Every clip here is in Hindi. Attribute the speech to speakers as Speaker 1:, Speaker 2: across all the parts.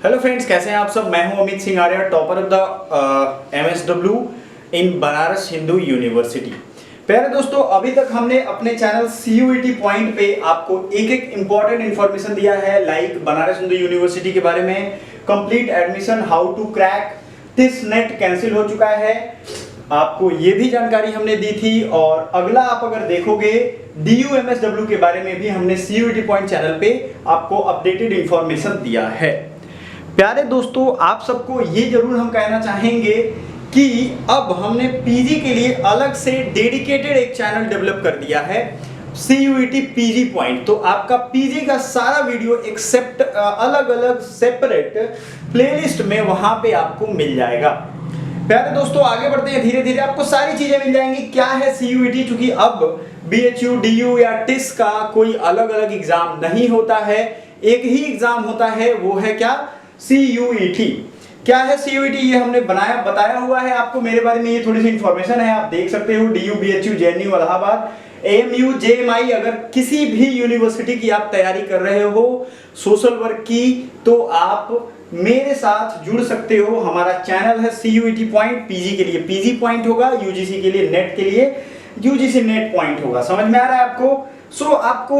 Speaker 1: हेलो फ्रेंड्स, कैसे हैं आप सब। मैं हूं Amit Singh Arya, topper of the MSW in Banaras Hindu university. प्यारे दोस्तों, अभी तक हमने अपने चैनल CUET पॉइंट पे आपको एक एक इंपॉर्टेंट इंफॉर्मेशन दिया है, लाइक बनारस हिंदू यूनिवर्सिटी के बारे में, complete admission, how to crack, TISS NET cancel हो चुका है, आपको ये भी जानकारी हमने दी थी। और अगला आप अगर देखोगे DU MSW के बारे में भी हमने CUET पॉइंट चैनल पे आपको अपडेटेड इंफॉर्मेशन दिया है। प्यारे दोस्तों, आप सबको ये जरूर हम कहना चाहेंगे कि अब हमने पीजी के लिए अलग से डेडिकेटेड एक चैनल डेवलप कर दिया है, CUET पीजी पॉइंट। तो आपका पीजी का सारा वीडियो एक्सेप्ट अलग अलग सेपरेट प्लेलिस्ट में वहां पे आपको मिल जाएगा। प्यारे दोस्तों, आगे बढ़ते हैं, धीरे धीरे आपको सारी चीजें मिल जाएंगी। क्या है CUET, क्योंकि अब BHU, DU या टिस का कोई अलग अलग एग्जाम नहीं होता है, एक ही एग्जाम होता है, वो है क्या, CUET। क्या है CUET, ये हमने बताया हुआ है आपको। मेरे बारे में ये थोड़ी सी इंफॉर्मेशन है, आप देख सकते हो। DU, BHU, JNU, Allahabad, AMU, JMI, अगर किसी भी यूनिवर्सिटी की आप तैयारी कर रहे हो सोशल वर्क की, तो आप मेरे साथ जुड़ सकते हो। हमारा चैनल है CUET पॉइंट, पीजी के लिए पीजी पॉइंट होगा, UGC के लिए नेट के लिए UGC नेट पॉइंट होगा। समझ में आ रहा है आपको। आपको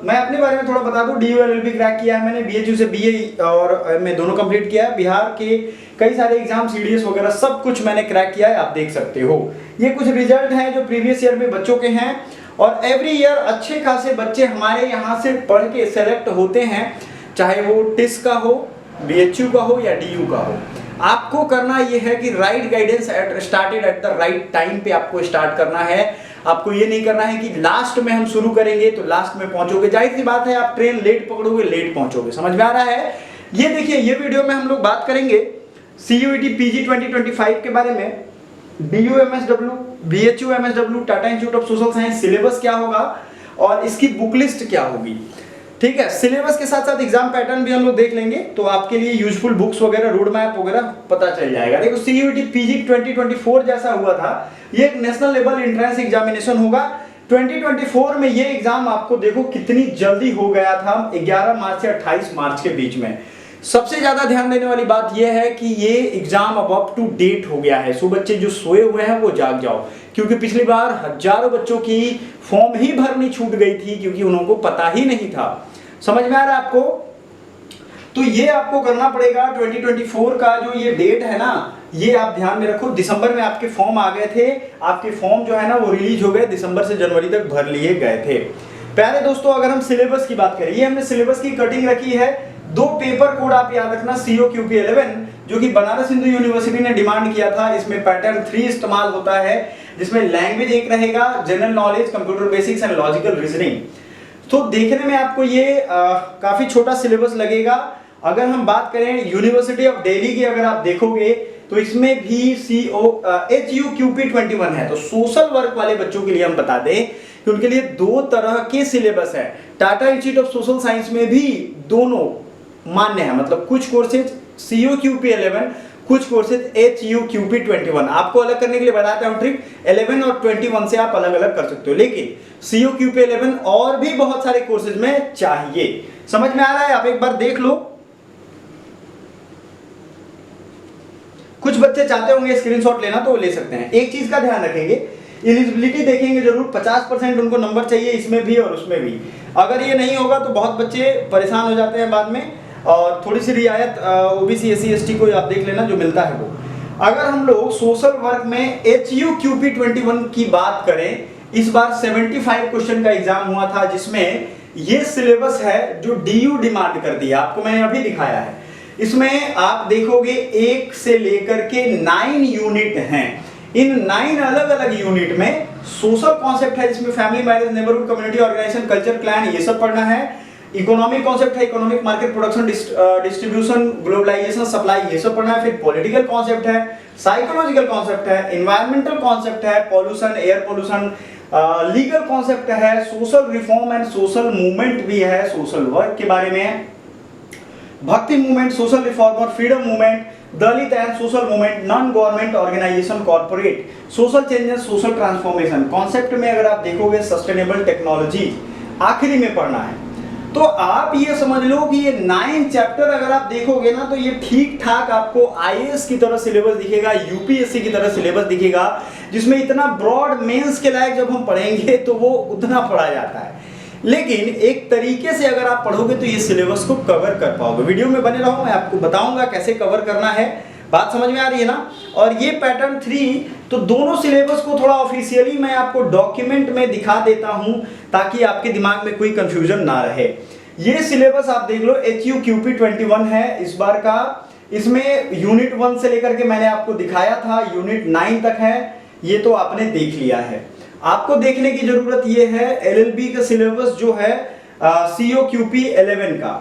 Speaker 1: मैं अपने बारे में थोड़ा बता दूं। DU LLB क्रैक किया है मैंने, BHU से BA और मैं दोनों कंप्लीट किया है। बिहार के कई सारे एग्जाम, CDS वगैरह सब कुछ मैंने क्रैक किया है, आप देख सकते हो। ये कुछ रिजल्ट हैं जो प्रीवियस ईयर में बच्चों के हैं, और एवरी ईयर अच्छे खासे बच्चे हमारे यहाँ से पढ़ के सेलेक्ट होते हैं, चाहे वो टिस का हो, BHU का हो या DU का हो। आपको करना यह है कि right guidance started at the right time पे आपको स्टार्ट करना है। आपको ये नहीं करना है कि लास्ट में हम शुरू करेंगे तो लास्ट में पहुंचोगे। जाहिर सी बात है, आप ट्रेन लेट पकड़ोगे, लेट पहुंचोगे। समझ में आ रहा है। ये देखिए, ये वीडियो में हम लोग बात करेंगे CUET PG 2025 के बारे में, DU MSW, BHU MSW, Tata institute of social science syllabus क्या होगा और इसकी बुक लिस्ट क्या होगी। ठीक है, सिलेबस के साथ साथ एग्जाम पैटर्न भी हम लोग देख लेंगे, तो आपके लिए यूजफुल बुक्स वगैरह, रोड मैप वगैरह पता चल जाएगा। देखो, CUET PG 2024 जैसा हुआ था, ये एक नेशनल लेवल एंट्रेंस एग्जामिनेशन होगा। 2024 में ये एग्जाम आपको देखो कितनी जल्दी हो गया था, 11 मार्च से 28 मार्च के बीच में। सबसे ज्यादा ध्यान देने वाली बात यह है कि ये एग्जाम अब अप टू डेट हो गया है। सो बच्चे जो सोए हुए हैं वो जाग जाओ, क्योंकि पिछली बार हजारों बच्चों की फॉर्म ही भरनी छूट गई थी, क्योंकि उनको पता ही नहीं था। समझ में आ रहा है आपको। तो ये आपको करना पड़ेगा। 2024 का जो ये डेट है ना, ये आप ध्यान में रखो। दिसंबर में आपके फॉर्म आ गए थे, आपके फॉर्म जो है ना वो रिलीज हो गए, दिसंबर से जनवरी तक भर लिए गए थे। प्यारे दोस्तों, अगर हम सिलेबस की बात करें, ये हमने सिलेबस की कटिंग रखी है। दो पेपर कोड आप याद रखना, COQP 11 जो कि बनारस हिंदू यूनिवर्सिटी ने डिमांड किया था। इसमें पैटर्न 3 इस्तेमाल होता है, जिसमें लैंग्वेज एक रहेगा, general knowledge, computer basics and logical reasoning. तो देखने में आपको ये काफी छोटा सिलेबस लगेगा। अगर हम बात करें यूनिवर्सिटी ऑफ दिल्ली की, अगर आप देखोगे तो इसमें भी HUQP 21 है। तो सोशल वर्क वाले बच्चों के लिए हम बता दें कि उनके लिए दो तरह के सिलेबस है। Tata institute of social science में भी दोनों मान्य है, मतलब कुछ कोर्सेज COQP 11, कुछ कोर्सेज HUQP 21। आपको अलग करने के लिए बताता हूं ट्रिक, 11 और 21 से आप अलग अलग कर सकते हो, लेकिन COQP 11 और भी बहुत सारे कोर्सेज में चाहिए। समझ में आ रहा है, आप एक बार देख लो। कुछ बच्चे चाहते होंगे स्क्रीनशॉट लेना, तो ले सकते हैं। एक चीज का ध्यान रखेंगे, एलिजिबिलिटी देखेंगे जरूर, 50% उनको नंबर चाहिए इसमें भी और उसमें भी। अगर ये नहीं होगा तो बहुत बच्चे परेशान हो जाते हैं बाद में, और थोड़ी सी रियायत OBC SC ST को आप देख लेना जो मिलता है वो। अगर हम लोग सोशल वर्क में HUQP 21 की बात करें, इस बार 75 क्वेश्चन का एग्जाम हुआ था, जिसमें ये सिलेबस है जो DU डिमांड कर दिया, आपको मैंने अभी दिखाया है। इसमें आप देखोगे 1 से लेकर के 9 यूनिट हैं। इन 9 अलग अलग यूनिट में सोशल कॉन्सेप्ट है, जिसमें family, marriage, neighbourhood, community organisation, culture, clan, ये सब पढ़ना है। इकोनॉमिक कॉन्सेप्ट है, economic, market, production, distribution, globalisation, supply, ये सब पढ़ना है। फिर पॉलिटिकल कॉन्सेप्ट है, साइकोलॉजिकल कॉन्सेप्ट है, एनवायरमेंटल कॉन्सेप्ट है, pollution, air pollution, legal concept है, social reform and social movement भी है, सोशल वर्क के बारे में, bhakti movement, social reformer, freedom movement, Dalit and social movement, non government organisation, corporate, social changes, social transformation. Concept में अगर आप देखोगे सस्टेनेबल टेक्नोलॉजी आखिरी में पढ़ना है। तो आप ये समझ लो कि ये 9 चैप्टर अगर आप देखोगे ना तो ये ठीक ठाक आपको आईएएस की तरह सिलेबस दिखेगा, यूपीएससी की तरह सिलेबस दिखेगा, जिसमें इतना ब्रॉड मेंस के लायक जब हम पढ़ेंगे तो वो उतना पढ़ा जाता है। लेकिन एक तरीके से अगर आप पढ़ोगे तो ये सिलेबस को कवर कर पाओगे। वीडियो में बने रहो, मैं आपको बताऊंगा कैसे कवर करना है। बात समझ में आ रही है ना। और ये पैटर्न 3 तो दोनों सिलेबस को थोड़ा ऑफिशियली मैं आपको डॉक्यूमेंट में दिखा देता हूं ताकि आपके दिमाग में कोई कंफ्यूजन ना रहे। ये सिलेबस आप देख लो, HUQP 21 है इस बार का। इसमें यूनिट 1 से लेकर के मैंने आपको दिखाया था यूनिट 9 तक है, ये तो आपने देख लिया है। आपको देखने की जरूरत ये है LLB का सिलेबस जो है COQP 11 का।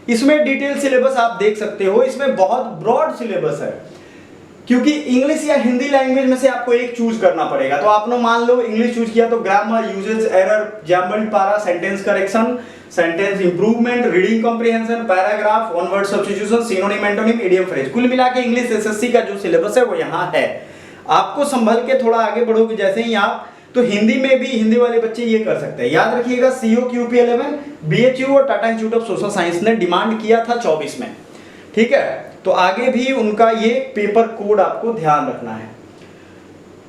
Speaker 1: इसमें डिटेल सिलेबस आप देख सकते हो। इसमें बहुत ब्रॉड सिलेबस है क्योंकि इंग्लिश या हिंदी लैंग्वेज में से आपको एक चूज करना पड़ेगा। तो आपने मान लो इंग्लिश चूज किया तो ग्रामर, यूजेज, एरर, जैम्बल्ड पारा, sentence correction, sentence improvement, reading comprehension, paragraph, one word substitution, synonym, antonym, idiom, phrase, कुल मिला के इंग्लिश SSC का जो सिलेबस है वो यहाँ है। आपको संभल के थोड़ा आगे बढ़ोगे जैसे ही आप, तो हिंदी में भी हिंदी वाले बच्चे ये कर सकते हैं। याद रखिएगा COQP 11 BHU और Tata institute of social science ने डिमांड किया था 24 में, ठीक है। तो आगे भी उनका ये पेपर कोड आपको ध्यान रखना है।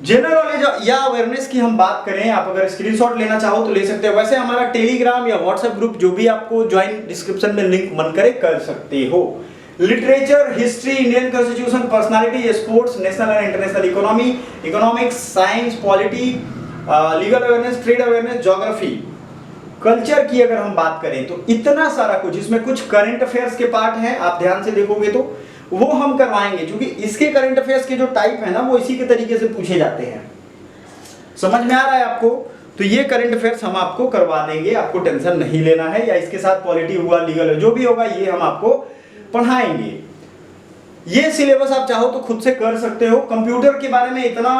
Speaker 1: जनरल नॉलेज या अवेयरनेस की हम बात करें, आप अगर स्क्रीनशॉट लेना चाहो तो ले सकते हो। वैसे हमारा टेलीग्राम या व्हाट्सएप ग्रुप जो भी आपको ज्वाइन, डिस्क्रिप्शन में लिंक मन करे कर सकते हो। Literature, history, Indian constitution, personality, sports, national and international economy, economics, science, polity, legal awareness, trade awareness, geography, culture की अगर हम बात करें तो इतना सारा कुछ। इसमें कुछ करंट अफेयर्स के पार्ट हैं, आप ध्यान से देखोगे तो वो हम करवाएंगे, क्योंकि इसके करंट अफेयर्स के जो टाइप है ना वो इसी के तरीके से पूछे जाते हैं। समझ में आ रहा है आपको। तो ये करंट अफेयर्स हम आपको करवा देंगे, आपको टेंशन नहीं लेना है। या इसके साथ पॉलिटी हुआ, लीगल जो भी होगा ये हम आपको पढ़ाएंगे। ये सिलेबस आप चाहो तो खुद से कर सकते हो। कंप्यूटर के बारे में इतना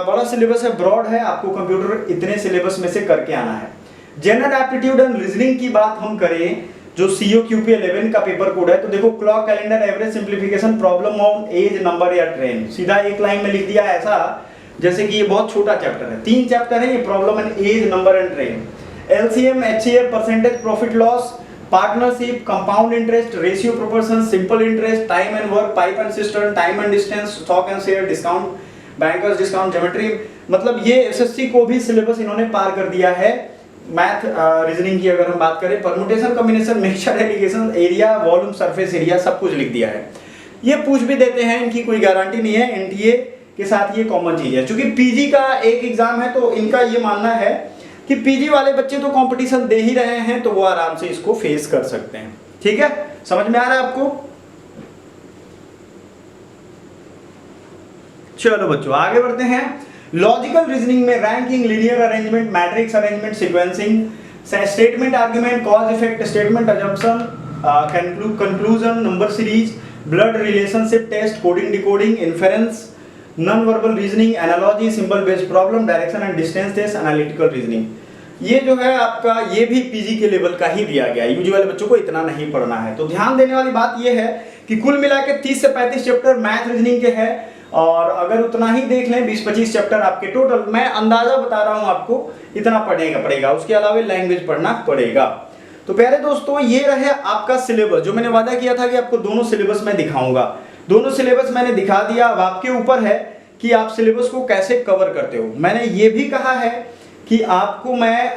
Speaker 1: बड़ा सिलेबस है, ब्रॉड है, आपको कंप्यूटर इतने सिलेबस में से करके आना है। जनरल एप्टीट्यूड एंड रीजनिंग की बात हम करें जो COQP 11 का पेपर कोड है, तो देखो clock, calendar, average, simplification, problem on age, number या ट्रेन, सीधा एक लाइन में लिख दिया ऐसा जैसे कि ये बहुत छोटा चैप्टर है। 3 चैप्टर है ये, problem and age, number and train, LCM, HCF, percentage, profit loss, partnership, compound interest, ratio proportion, simple interest, time and work, pipe and cistern, time and distance, stock and share, discount, banker's discount, geometry. मतलब ये SSC को भी सिलेबस इन्होंने पार कर दिया है। मैथ, रीजनिंग की अगर हम बात करें, permutation, combination, mixture, alligation, area, volume, surface area, सब कुछ लिख दिया है। ये पूछ भी देते हैं, इनकी कोई गारंटी नहीं है। NTA के साथ ये कॉमन चीज है। चूंकि PG का एक एग्जाम है तो इनका ये मानना है कि PG वाले बच्चे तो कंपटीशन दे ही रहे हैं, तो वो आराम से इसको फेस कर सकते हैं। ठीक है, समझ में आ रहा है आपको। चलो बच्चों आगे बढ़ते हैं। लॉजिकल रीजनिंग में ranking, linear arrangement, matrix arrangement, sequencing, statement argument, cause effect statement, assumption, conclusion, number series, blood relationship test, coding decoding, inference, non verbal reasoning, analogy, symbol based problem, direction and distance test, analytical reasoning, ये जो है आपका ये भी PG के लेवल का ही दिया गया है। UG वाले बच्चों को इतना नहीं पढ़ना है। तो ध्यान देने वाली बात ये है कि कुल मिला के 30 से 35 चैप्टर मैथ रीजनिंग के हैं, और अगर उतना ही देख लें 20-25 चैप्टर आपके टोटल, मैं अंदाजा बता रहा हूं आपको, इतना पढ़ेगा। उसके अलावा लैंग्वेज पढ़ना पड़ेगा। तो प्यारे दोस्तों ये रहे आपका सिलेबस, जो मैंने वादा किया था कि आपको दोनों सिलेबस में दिखाऊंगा। दोनों सिलेबस मैंने दिखा दिया। अब आपके ऊपर है कि आप सिलेबस को कैसे कवर करते हो। मैंने ये भी कहा है कि आपको मैं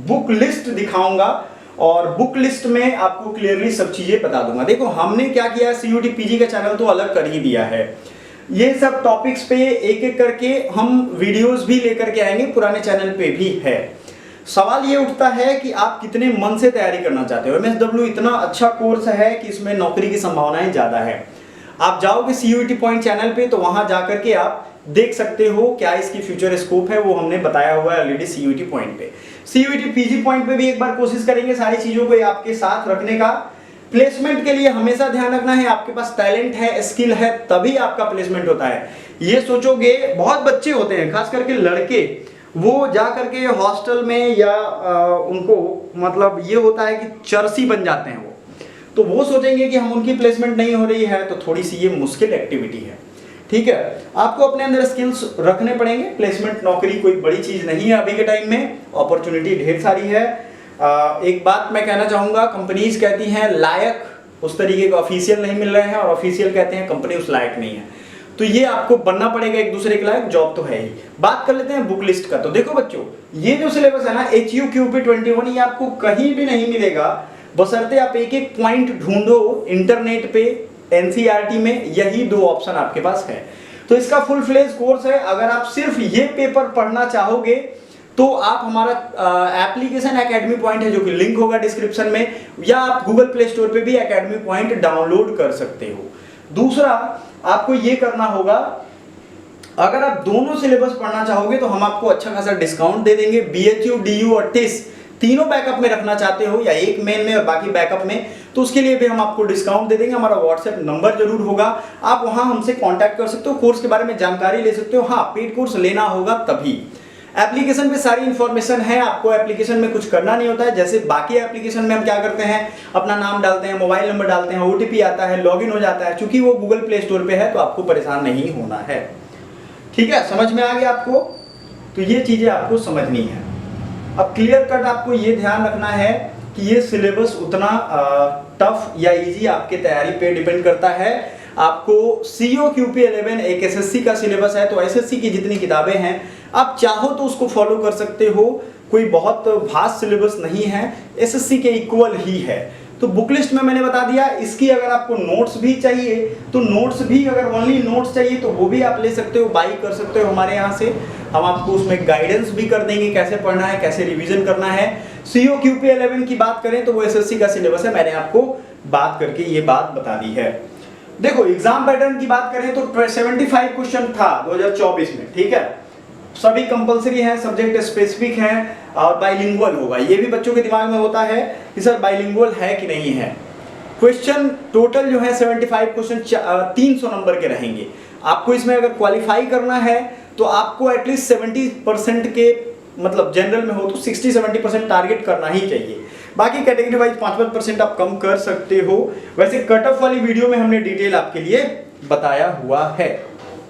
Speaker 1: बुक लिस्ट दिखाऊंगा, और बुक लिस्ट में आपको क्लियरली सब चीजें बता दूंगा। देखो हमने क्या किया है, CUET PG का चैनल तो अलग कर ही दिया है। ये सब टॉपिक्स पे एक एक करके हम वीडियोस भी लेकर के आएंगे, पुराने चैनल पे भी है। सवाल ये उठता है कि आप कितने मन से तैयारी करना चाहते हो। MSW इतना अच्छा कोर्स है कि इसमें नौकरी की संभावनाएं ज्यादा है। आप जाओगे CUET पॉइंट चैनल पे तो वहां जाकर के आप देख सकते हो क्या इसकी फ्यूचर स्कोप है, वो हमने बताया हुआ है ऑलरेडी CUET पॉइंट पे। CUET PG पॉइंट पे भी एक बार कोशिश करेंगे सारी चीजों को आपके साथ रखने का। प्लेसमेंट के लिए हमेशा ध्यान रखना है, आपके पास टैलेंट है, स्किल है, तभी आपका प्लेसमेंट होता है। ये सोचोगे, बहुत बच्चे होते हैं खास करके लड़के, वो जा करके हॉस्टल में या उनको मतलब ये होता है कि चर्सी बन जाते हैं वो, तो वो सोचेंगे कि हम उनकी प्लेसमेंट नहीं हो रही है, तो थोड़ी सी ये मुश्किल एक्टिविटी है। ठीक है, आपको अपने अंदर स्किल्स रखने पड़ेंगे। प्लेसमेंट नौकरी कोई बड़ी चीज नहीं है अभी के टाइम में, अपॉर्चुनिटी ढेर सारी है। एक बात मैं कहना चाहूँगा, कंपनीज कहती हैं लायक उस तरीके का ऑफिशियल नहीं मिल रहे हैं, और ऑफिशियल कहते हैं कंपनी उस लायक नहीं है। तो ये आपको बनना पड़ेगा एक दूसरे के लायक, जॉब तो है ही। बात कर लेते हैं बुक लिस्ट का। तो देखो बच्चों, ये जो सिलेबस है ना HUQP21, ये आपको कहीं भी नहीं मिलेगा, बशर्ते आप एक एक पॉइंट ढूंढो इंटरनेट पे, NCERT में, यही 2 ऑप्शन आपके पास है। तो इसका फुल फ्लेज कोर्स है। अगर आप सिर्फ ये पेपर पढ़ना चाहोगे तो आप हमारा एप्लीकेशन एकेडमी पॉइंट है, जो कि लिंक होगा डिस्क्रिप्शन में, या आप गूगल प्ले स्टोर पे भी एकेडमी पॉइंट डाउनलोड कर सकते हो। दूसरा, आपको ये करना होगा, अगर आप दोनों सिलेबस पढ़ना चाहोगे तो हम आपको अच्छा खासा डिस्काउंट दे देंगे। BHU, DU और TIS तीनों बैकअप में रखना चाहते हो, या एक मेन में और बाकी बैकअप में, तो उसके लिए भी हम आपको डिस्काउंट दे देंगे। हमारा व्हाट्सएप नंबर जरूर होगा, आप वहां हमसे कांटेक्ट कर सकते हो, कोर्स के बारे में जानकारी ले सकते हो। हाँ, पेड कोर्स लेना होगा तभी। एप्लीकेशन पे सारी इंफॉर्मेशन है, आपको एप्लीकेशन में कुछ करना नहीं होता है। जैसे बाकी एप्लीकेशन में हम क्या करते हैं, अपना नाम डालते हैं, मोबाइल नंबर डालते हैं, OTP आता है, लॉगिन हो जाता है। चूंकि वो गूगल प्ले स्टोर पे है तो आपको परेशान नहीं होना है। ठीक है, समझ में आ गया आपको? तो ये चीजें आपको समझनी है। अब क्लियर कट आपको ये ध्यान रखना है कि ये सिलेबस उतना टफ या इजी आपके तैयारी पे डिपेंड करता है। आपको COQP11 एक SSC का सिलेबस है, तो SSC की जितनी किताबें हैं आप चाहो तो उसको फॉलो कर सकते हो, कोई बहुत भास्ट सिलेबस नहीं है, SSC के इक्वल ही है। तो बुक लिस्ट में मैंने बता दिया। इसकी अगर आपको नोट्स भी चाहिए तो नोट्स भी, अगर ओनली नोट्स चाहिए तो वो भी आप ले सकते हो, बाई कर सकते हो हमारे यहाँ से। हम आपको उसमें गाइडेंस भी कर देंगे, कैसे पढ़ना है, कैसे रिवीजन करना है। COQP11 की बात करें तो वो SSC का सिलेबस है, मैंने आपको बात करके ये बात बता दी है। देखो, एग्जाम पैटर्न की बात करें तो 75 क्वेश्चन था 2024 में, ठीक है। सभी कंपलसरी है, सब्जेक्ट स्पेसिफिक है और बाइलिंगुअल होगा। ये भी बच्चों के दिमाग में होता है कि सर बाइलिंगुअल है कि नहीं है। क्वेश्चन टोटल जो है 75 क्वेश्चन 300 नंबर के रहेंगे। आपको इसमें अगर क्वालिफाई करना है तो आपको एटलीस्ट 70% के, मतलब जनरल में हो तो 60-70% टारगेट करना ही चाहिए। बाकी कैटेगरी वाइज 5% आप कम कर सकते हो। वैसे कट ऑफ वाली वीडियो में हमने डिटेल आपके लिए बताया हुआ है।